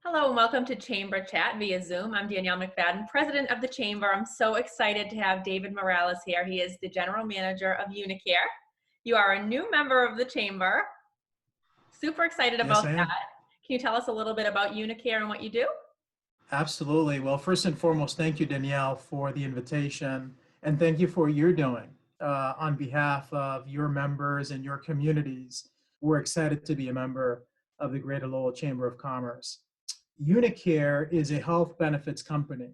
Hello and welcome to Chamber Chat via Zoom. I'm Danielle McFadden, president of the Chamber. I'm so excited to have David Morales here. He is the general manager of UniCare. You are a new member of the Chamber. Super excited Yes, about I that. am. Can you tell us a little bit about UniCare and what you do? Absolutely. Well, first and foremost, thank you, Danielle, for the invitation. And thank you for what you're doing on behalf of your members and your communities. We're excited to be a member of the Greater Lowell Chamber of Commerce. UniCare is a health benefits company.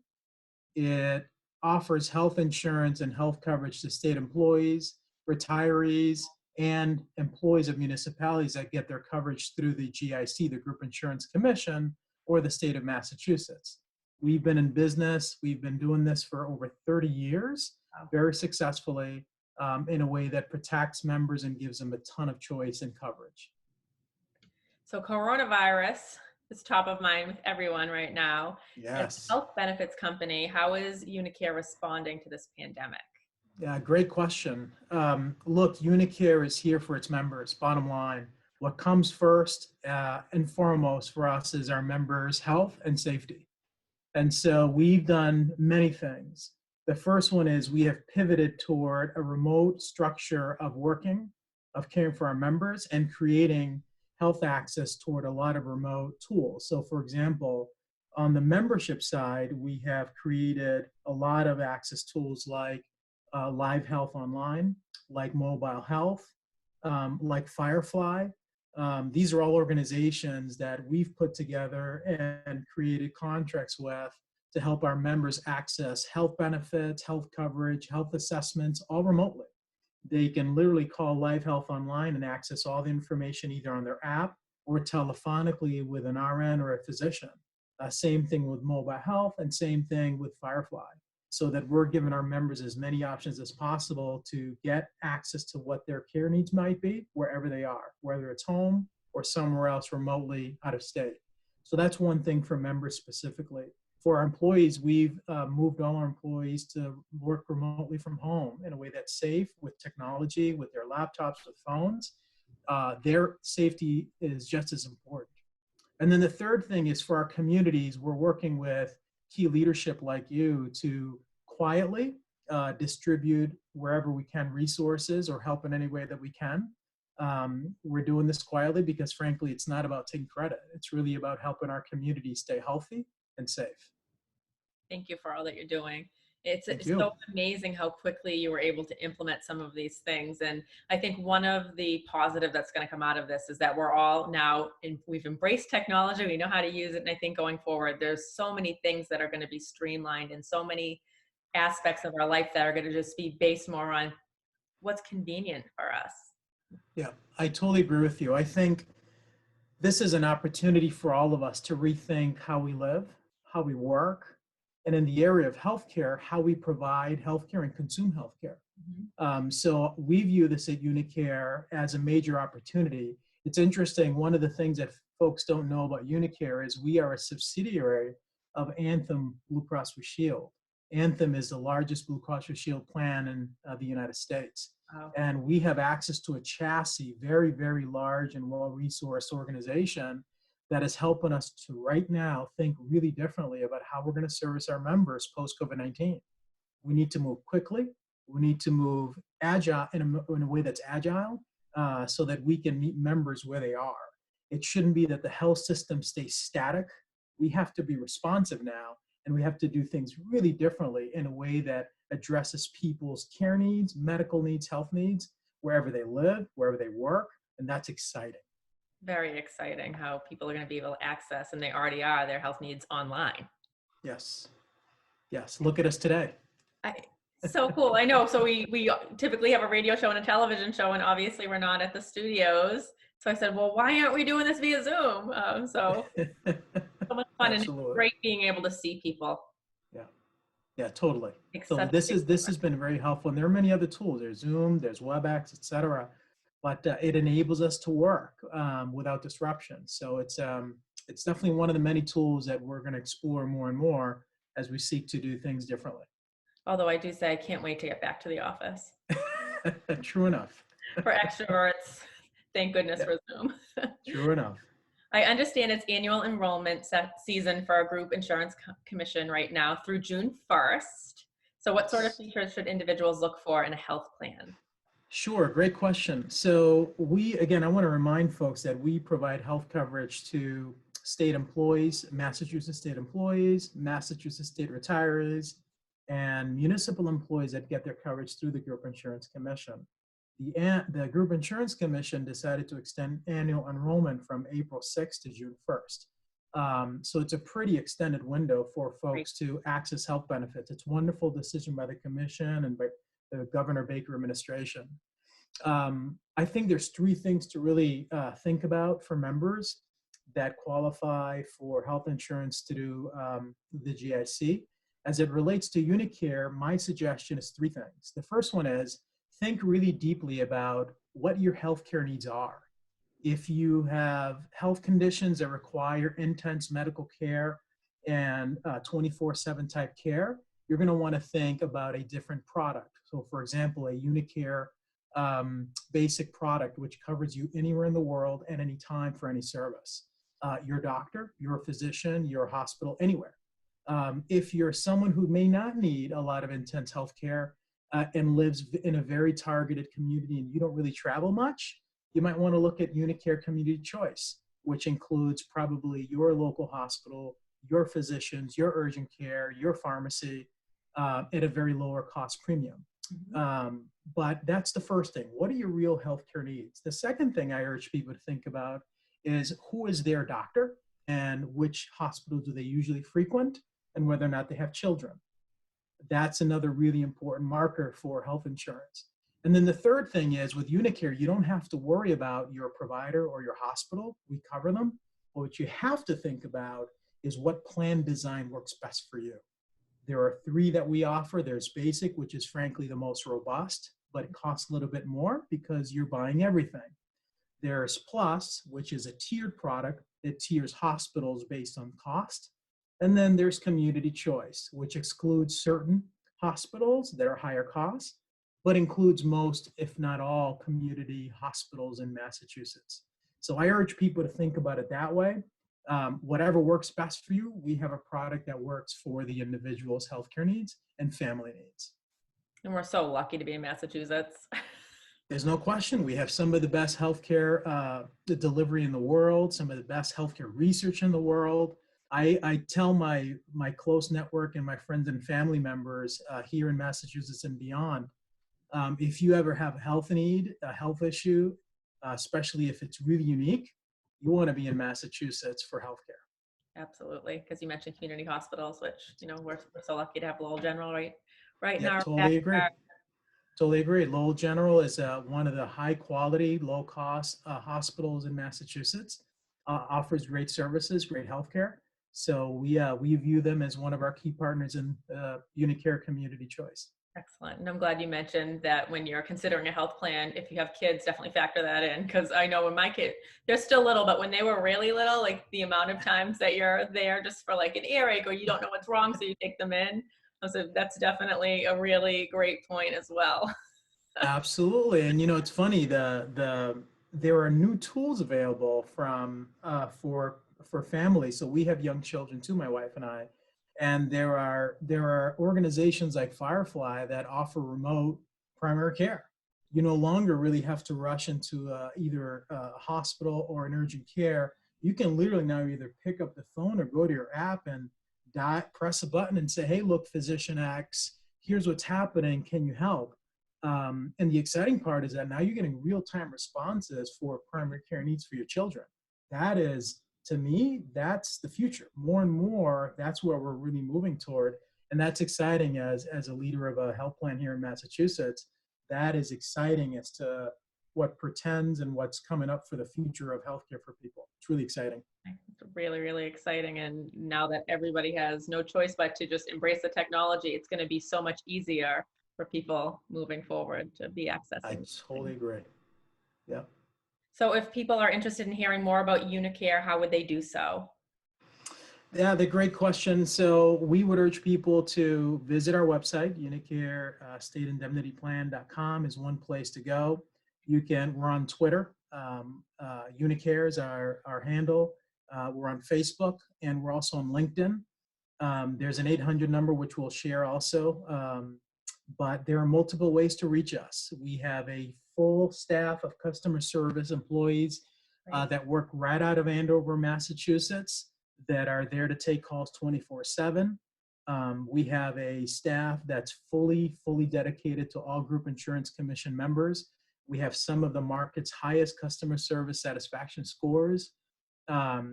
It offers health insurance and health coverage to state employees, retirees, and employees of municipalities that get their coverage through the GIC, the Group Insurance Commission, or the state of Massachusetts. We've been in business, we've been doing this for over 30 years, very successfully, in a way that protects members and gives them a ton of choice and coverage. So coronavirus is top of mind with everyone right now. As a Yes. health benefits company, how is UniCare responding to this pandemic? Yeah, great question. Look, UniCare is here for its members, bottom line. What comes first and foremost for us is our members' health and safety. And so we've done many things. The first one is we have pivoted toward a remote structure of working, of caring for our members, and creating health access toward a lot of remote tools. So, for example, on the membership side, we have created a lot of access tools like Live Health Online, like Mobile Health, like Firefly. These are all organizations that we've put together and created contracts with to help our members access health benefits, health coverage, health assessments, all remotely. They can literally call Live Health Online and access all the information either on their app or telephonically with an RN or a physician. Same thing with Mobile Health and same thing with Firefly, so that we're giving our members as many options as possible to get access to what their care needs might be wherever they are, whether it's home or somewhere else remotely out of state. So that's one thing for members specifically. For our employees, we've moved all our employees to work remotely from home in a way that's safe with technology, with their laptops, with phones. Their safety is just as important. And then the third thing is for our communities, we're working with key leadership like you to quietly distribute wherever we can resources or help in any way that we can. We're doing this quietly because frankly, it's not about taking credit. It's really about helping our community stay healthy and safe. Thank you for all that you're doing. It's Thank so you. amazing how quickly you were able to implement some of these things. And I think one of the positive that's going to come out of this is that we're all now, we've embraced technology. We know how to use it. And I think going forward, there's so many things that are going to be streamlined and so many aspects of our life that are going to just be based more on what's convenient for us. Yeah, I totally agree with you. I think this is an opportunity for all of us to rethink how we live, how we work, and in the area of healthcare, how we provide healthcare and consume healthcare. So we view this at UniCare as a major opportunity. It's interesting, one of the things that folks don't know about UniCare is we are a subsidiary of Anthem Blue Cross Blue Shield. Anthem is the largest Blue Cross Blue Shield plan in the United States. Wow. And we have access to a chassis, very, very large and well-resourced organization that is helping us to right now think really differently about how we're going to service our members post-COVID-19. We need to move quickly. We need to move agile in a way that's agile so that we can meet members where they are. It shouldn't be that the health system stays static. We have to be responsive now, and we have to do things really differently in a way that addresses people's care needs, medical needs, health needs, wherever they live, wherever they work, and that's exciting. Very exciting how people are going to be able to access, and they already are, their health needs online. Yes. Yes. Look at us today. So cool. I know. So we typically have a radio show and a television show, and obviously we're not at the studios. So I said, well, why aren't we doing this via Zoom? So much fun, and it's Absolutely. great being able to see people. Yeah. Yeah, totally. So Except this has been very helpful. And there are many other tools. There's Zoom, there's WebEx, et cetera. But it enables us to work without disruption. So it's definitely one of the many tools that we're going to explore more and more as we seek to do things differently. although I do say I can't wait to get back to the office. True enough. For extroverts, thank goodness Yeah, for Zoom. true enough. I understand it's annual enrollment season for our group insurance commission right now through June 1st. So what sort of Yes. features should individuals look for in a health plan? Sure, great question. So again, I want to remind folks that we provide health coverage to state employees, Massachusetts state employees, Massachusetts state retirees, and municipal employees that get their coverage through the Group Insurance Commission. The Group Insurance Commission decided to extend annual enrollment from April 6th to June 1st. So it's a pretty extended window for Great. folks to access health benefits. It's a wonderful decision by the commission and by the Governor Baker administration. I think there's three things to really think about for members that qualify for health insurance through the GIC. As it relates to UniCare, my suggestion is three things. The first one is think really deeply about what your healthcare needs are. If you have health conditions that require intense medical care and 24/7 type care, you're going to want to think about a different product. So, for example, a UniCare basic product, which covers you anywhere in the world at any time for any service. Your doctor, your physician, your hospital, anywhere. If you're someone who may not need a lot of intense health care and lives in a very targeted community and you don't really travel much, you might want to look at UniCare Community Choice, which includes probably your local hospital, your physicians, your urgent care, your pharmacy at a very lower cost premium. But that's the first thing. What are your real healthcare needs? The second thing I urge people to think about is who is their doctor and which hospital do they usually frequent and whether or not they have children. That's another really important marker for health insurance. And then the third thing is with UniCare, you don't have to worry about your provider or your hospital. We cover them. But what you have to think about is what plan design works best for you. There are three that we offer. There's basic, which is frankly the most robust, but it costs a little bit more because you're buying everything. There's plus, which is a tiered product. It tiers hospitals based on cost. And then there's community choice, which excludes certain hospitals that are higher cost, but includes most, if not all, community hospitals in Massachusetts. So I urge people to think about it that way. Whatever works best for you, we have a product that works for the individual's healthcare needs and family needs. And we're so lucky to be in Massachusetts. There's no question. We have some of the best healthcare delivery in the world, some of the best healthcare research in the world. I tell my close network and my friends and family members here in Massachusetts and beyond, if you ever have a health need, a health issue, especially if it's really unique, you want to be in Massachusetts for healthcare. Absolutely, because you mentioned community hospitals, which we're so lucky to have Lowell General right in Yep, our totally agree. backyard. Totally agree. Lowell General is one of the high quality, low cost hospitals in Massachusetts. Offers great services, great healthcare. So we view them as one of our key partners in UniCare Community Choice. Excellent. And I'm glad you mentioned that when you're considering a health plan, if you have kids, definitely factor that in. Because I know when my kids, they're still little, but when they were really little, like the amount of times that you're there just for like an earache or you don't know what's wrong, so you take them in. So that's definitely a really great point as well. Absolutely. And it's funny, there are new tools available for families. So we have young children too, my wife and I. And there are organizations like Firefly that offer remote primary care. You no longer really have to rush into either a hospital or an urgent care. You can literally now either pick up the phone or go to your app and press a button and say, hey, look, Physician X, here's what's happening. Can you help? And the exciting part is that now you're getting real-time responses for primary care needs for your children. That is, to me, that's the future. More and more, that's where we're really moving toward. And that's exciting as a leader of a health plan here in Massachusetts. That is exciting as to what pretends and what's coming up for the future of healthcare for people. It's really exciting. It's really, really exciting. And now that everybody has no choice but to just embrace the technology, it's going to be so much easier for people moving forward to be accessing. I totally agree. Yeah. So if people are interested in hearing more about UniCare, how would they do so? Yeah, the great question. So we would urge people to visit our website, UniCare stateindemnityplan.com is one place to go. We're on Twitter. UniCare is our handle. We're on Facebook, and we're also on LinkedIn. There's an 800 number, which we'll share also. But there are multiple ways to reach us. We have a full staff of customer service employees Right. that work right out of Andover, Massachusetts, that are there to take calls 24/7. We have a staff that's fully dedicated to all group insurance commission members. We have some of the market's highest customer service satisfaction scores.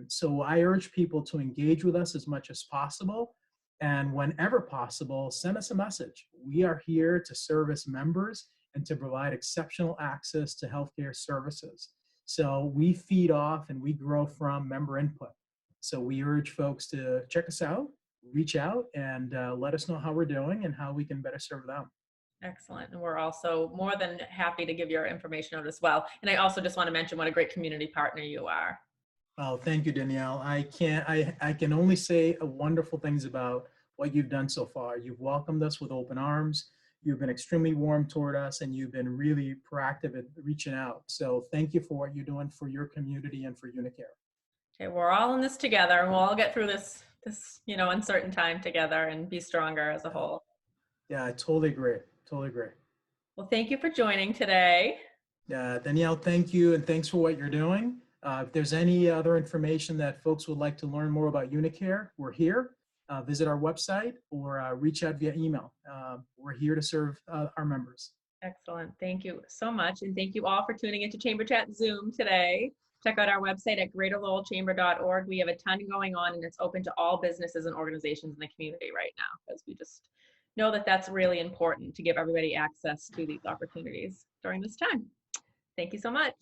So I urge people to engage with us as much as possible. And whenever possible, send us a message. We are here to service members and to provide exceptional access to healthcare services. So we feed off and we grow from member input. So we urge folks to check us out, reach out, and let us know how we're doing and how we can better serve them. Excellent. And we're also more than happy to give your information out as well. And I also just want to mention what a great community partner you are. Oh, thank you, Danielle. I can only say wonderful things about what you've done so far. You've welcomed us with open arms. You've been extremely warm toward us, and you've been really proactive at reaching out. So thank you for what you're doing for your community and for UniCare. Okay, we're all in this together. We'll all get through this uncertain time together and be stronger as a whole. Yeah, I totally agree. Totally agree. Well, thank you for joining today. Danielle, thank you, and thanks for what you're doing. If there's any other information that folks would like to learn more about UniCare, we're here. Visit our website or reach out via email. We're here to serve our members. Excellent. Thank you so much. And thank you all for tuning into Chamber Chat Zoom today. Check out our website at greaterlowellchamber.org. We have a ton going on, and it's open to all businesses and organizations in the community right now, because we just know that that's really important to give everybody access to these opportunities during this time. Thank you so much.